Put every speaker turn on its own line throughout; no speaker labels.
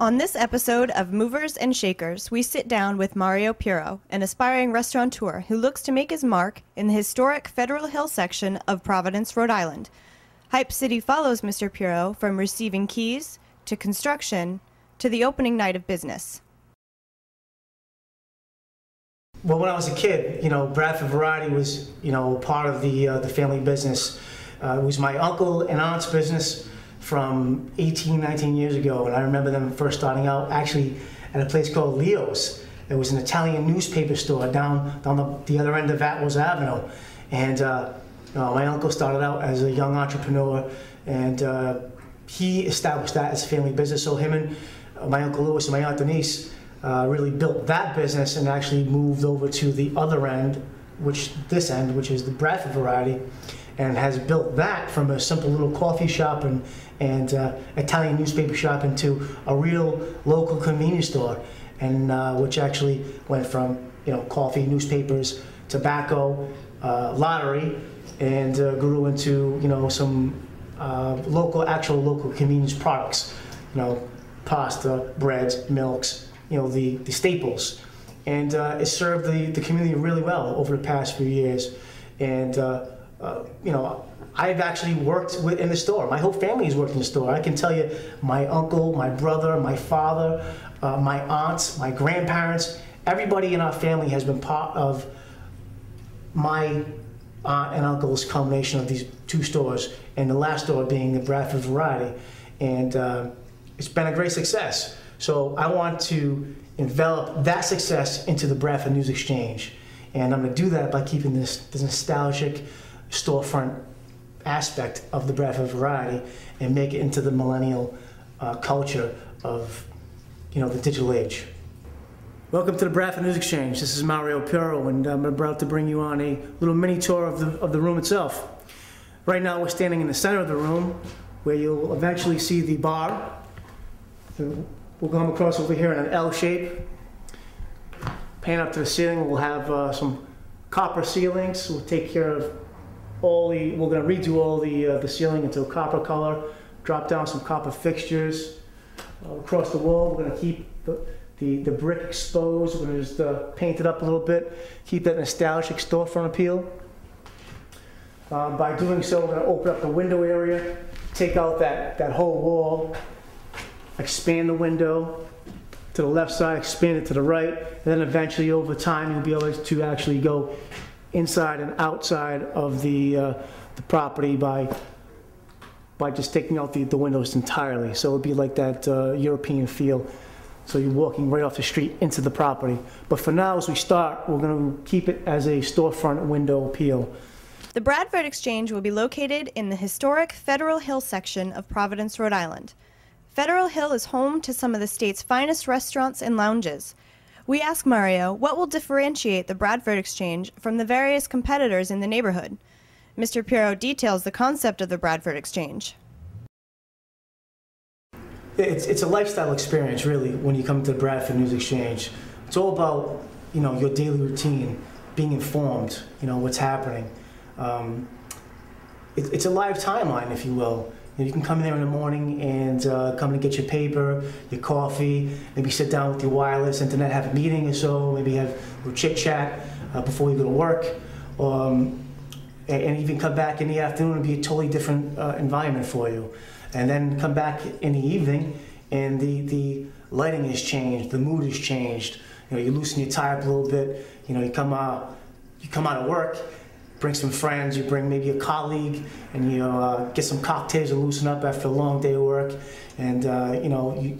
On this episode of Movers and Shakers, we sit down with Mario Piro, an aspiring restaurateur who looks to make his mark in the historic Federal Hill section of Providence, Rhode Island. Hype City follows Mr. Piro from receiving keys, to construction, to the opening night of business.
Well, when I was a kid, Bradford Variety was, part of the family business. It was my uncle and aunt's business from 18, 19 years ago, and I remember them first starting out actually at a place called Leo's. It was an Italian newspaper store down the other end of Atwells Avenue, and my uncle started out as a young entrepreneur, and he established that as a family business. So him and my Uncle Louis and my Aunt Denise really built that business and actually moved over to the other end, which is the Bradford Variety, and has built that from a simple little coffee shop and Italian newspaper shop into a real local convenience store, and which actually went from coffee, newspapers, tobacco, lottery, and grew into some actual local convenience products, pasta, breads, milks, the staples, and it served the community really well over the past few years. And I've actually worked in the store. My whole family has worked in the store. I can tell you, my uncle, my brother, my father, my aunts, my grandparents, everybody in our family has been part of my aunt and uncle's combination of these two stores, and the last store being the Bradford Variety. And it's been a great success. So I want to envelop that success into the Bradford News Exchange. And I'm going to do that by keeping this nostalgic storefront aspect of the Bradford Variety and make it into the millennial culture of the digital age. Welcome to the Bradford News Exchange. This is Mario Piro, and I'm about to bring you on a little mini tour of the room itself. Right now we're standing in the center of the room, where you'll eventually see the bar. We'll come across over here in an L shape. Pan up to the ceiling, we'll have some copper ceilings. We'll take care of we're going to redo all the ceiling into a copper color, drop down some copper fixtures. Across the wall, we're going to keep the brick exposed. We're going to just paint it up a little bit, keep that nostalgic storefront appeal. By doing so, we're going to open up the window area, take out that whole wall, expand the window to the left side, expand it to the right, and then eventually over time you'll be able to actually go inside and outside of the property by just taking out the windows entirely. So it'll be like that European feel. So you're walking right off the street into the property. But for now, as we start, we're going to keep it as a storefront window appeal.
The Bradford Exchange will be located in the historic Federal Hill section of Providence, Rhode Island. Federal Hill is home to some of the state's finest restaurants and lounges. We ask Mario what will differentiate the Bradford Exchange from the various competitors in the neighborhood. Mr. Piro details the concept of the Bradford Exchange.
It's a lifestyle experience, really, when you come to the Bradford News Exchange. It's all about, your daily routine, being informed, what's happening. It's a live timeline, if you will. You can come in there in the morning and come and get your paper, your coffee, maybe sit down with your wireless internet, have a meeting or so, maybe have a little chit-chat before you go to work, and even come back in the afternoon and be a totally different environment for you. And then come back in the evening and the lighting has changed, the mood has changed. You loosen your tie up a little bit, you come out of work, bring some friends, you bring maybe a colleague, and you get some cocktails to loosen up after a long day of work, and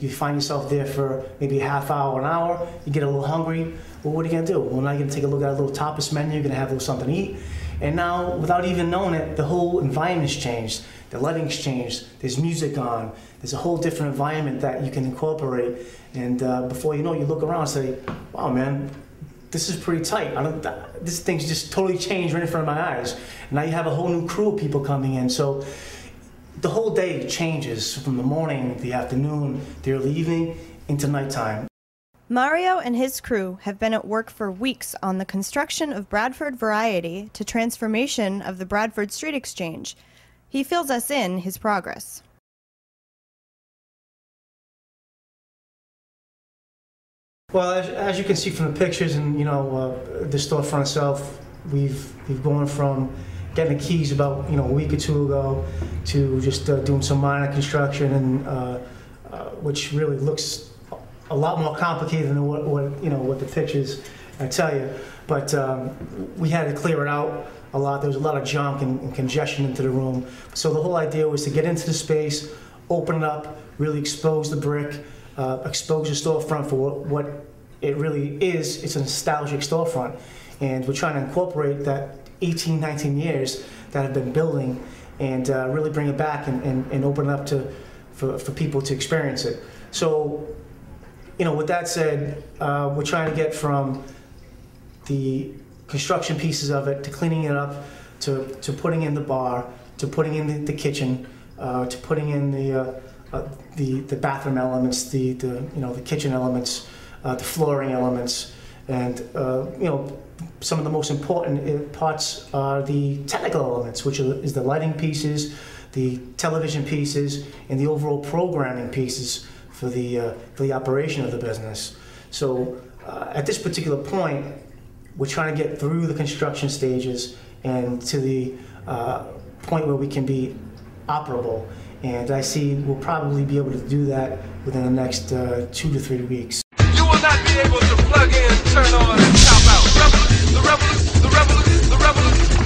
you find yourself there for maybe a half hour, an hour, you get a little hungry. Well, what are you going to do? Well, now you're going to take a look at a little tapas menu, you're going to have a little something to eat, and now, without even knowing it, the whole environment's changed. The lighting's changed, there's music on, there's a whole different environment that you can incorporate, and before you know it, you look around and say, wow, man, this is pretty tight. This thing's just totally changed right in front of my eyes. And now you have a whole new crew of people coming in. So the whole day changes from the morning, the afternoon, the early evening, into nighttime.
Mario and his crew have been at work for weeks on the construction of Bradford Variety to transformation of the Bradford Street Exchange. He fills us in his progress.
Well, as you can see from the pictures and the storefront itself, we've gone from getting the keys about a week or two ago to just doing some minor construction, and which really looks a lot more complicated than what the pictures tell you. But we had to clear it out a lot. There was a lot of junk and congestion into the room. So the whole idea was to get into the space, open it up, really expose the brick, expose the storefront for what it really is. It's a nostalgic storefront, and we're trying to incorporate that 18, 19 years that have been building, and really bring it back and open it up for people to experience it. So, with that said, we're trying to get from the construction pieces of it to cleaning it up, to putting in the bar, to putting in the kitchen, to putting in the bathroom elements, the kitchen elements, the flooring elements, and some of the most important parts are the technical elements, which is the lighting pieces, the television pieces, and the overall programming pieces for the operation of the business. So at this particular point, we're trying to get through the construction stages and to the point where we can be operable. And I see we'll probably be able to do that within the next 2 to 3 weeks.
You will not be able to plug in, turn on, and tap out. The revelers, the revelers, the revelers.